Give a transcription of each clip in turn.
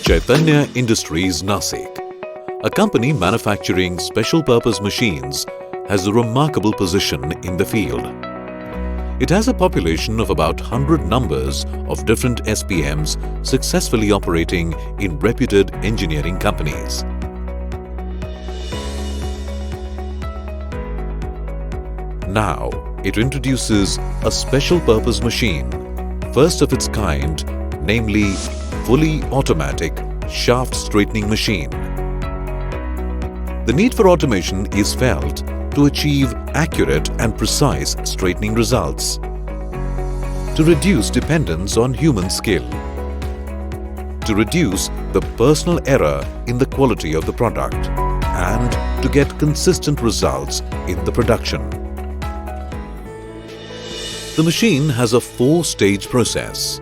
Chaitanya Industries, Nasik, a company manufacturing special-purpose machines, has a remarkable position in the field. It has a population of about 100 numbers of different SPMs successfully operating in reputed engineering companies. Now, it introduces a special-purpose machine, first of its kind, namely fully automatic shaft straightening machine. The need for automation is felt to achieve accurate and precise straightening results, to reduce dependence on human skill, to reduce the personal error in the quality of the product, and to get consistent results in the production. The machine has a 4-stage process.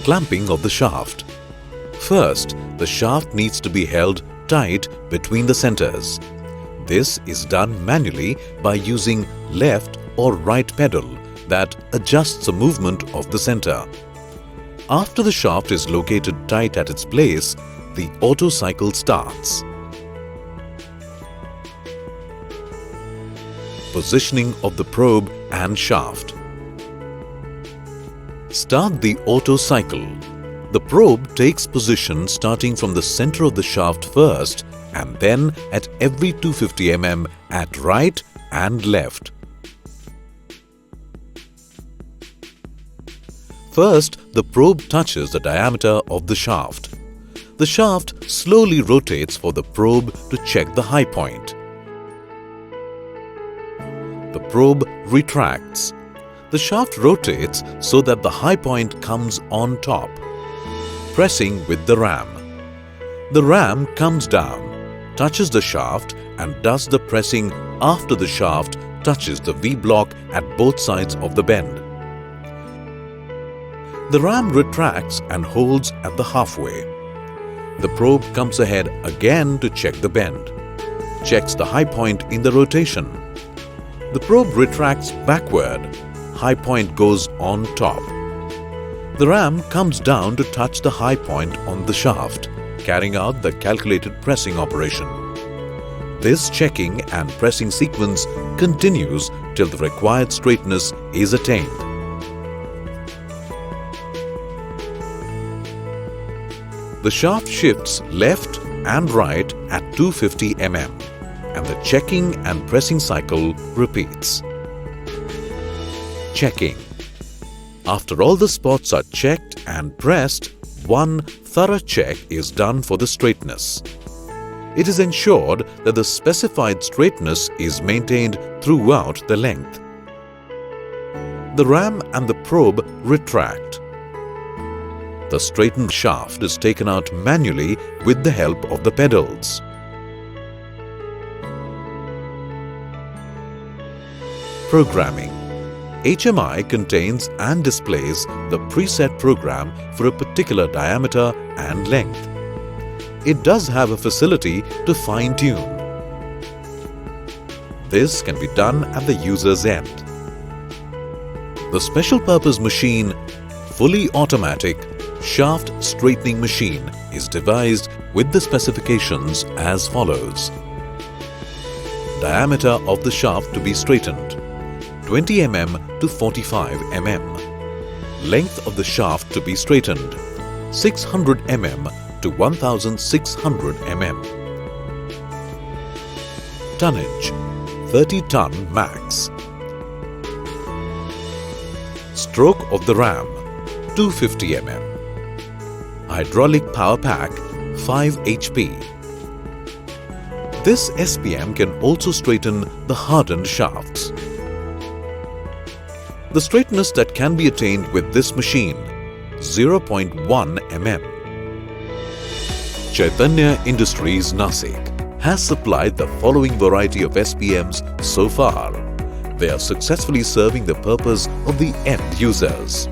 Clamping of the shaft. First, the shaft needs to be held tight between the centers. This is done manually by using left or right pedal that adjusts the movement of the center. After the shaft is located tight at its place, the auto cycle starts. Positioning of the probe and shaft. Start the auto cycle. The probe takes position starting from the center of the shaft first and then at every 250 mm at right and left. First, the probe touches the diameter of the shaft. The shaft slowly rotates for the probe to check the high point. The probe retracts. The shaft rotates so that the high point comes on top. Pressing with the ram. The ram comes down, touches the shaft and does the pressing after the shaft touches the V-block at both sides of the bend. The ram retracts and holds at the halfway. The probe comes ahead again to check the bend. Checks the high point in the rotation. The probe retracts backward. High point goes on top. The ram comes down to touch the high point on the shaft, carrying out the calculated pressing operation. This checking and pressing sequence continues till the required straightness is attained. The shaft shifts left and right at 250 mm, and the checking and pressing cycle repeats. Checking. After all the spots are checked and pressed, one thorough check is done for the straightness. It is ensured that the specified straightness is maintained throughout the length. The ram and the probe retract. The straightened shaft is taken out manually with the help of the pedals. Programming. HMI contains and displays the preset program for a particular diameter and length. It does have a facility to fine-tune. This can be done at the user's end. The special-purpose machine, fully automatic shaft straightening machine, is devised with the specifications as follows. Diameter of the shaft to be straightened: 20 mm to 45 mm. Length of the shaft to be straightened: 600 mm to 1600 mm. Tonnage: 30 ton max. Stroke of the ram: 250 mm. Hydraulic power pack: 5 HP. This SPM can also straighten the hardened shafts. The straightness that can be attained with this machine: 0.1 mm. Chaitanya Industries, Nasik, has supplied the following variety of SPMs so far. They are successfully serving the purpose of the end users.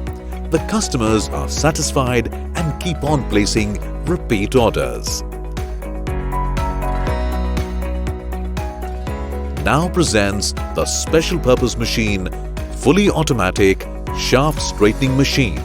The customers are satisfied and keep on placing repeat orders. Now presents the special purpose machine, fully automatic shaft straightening machine.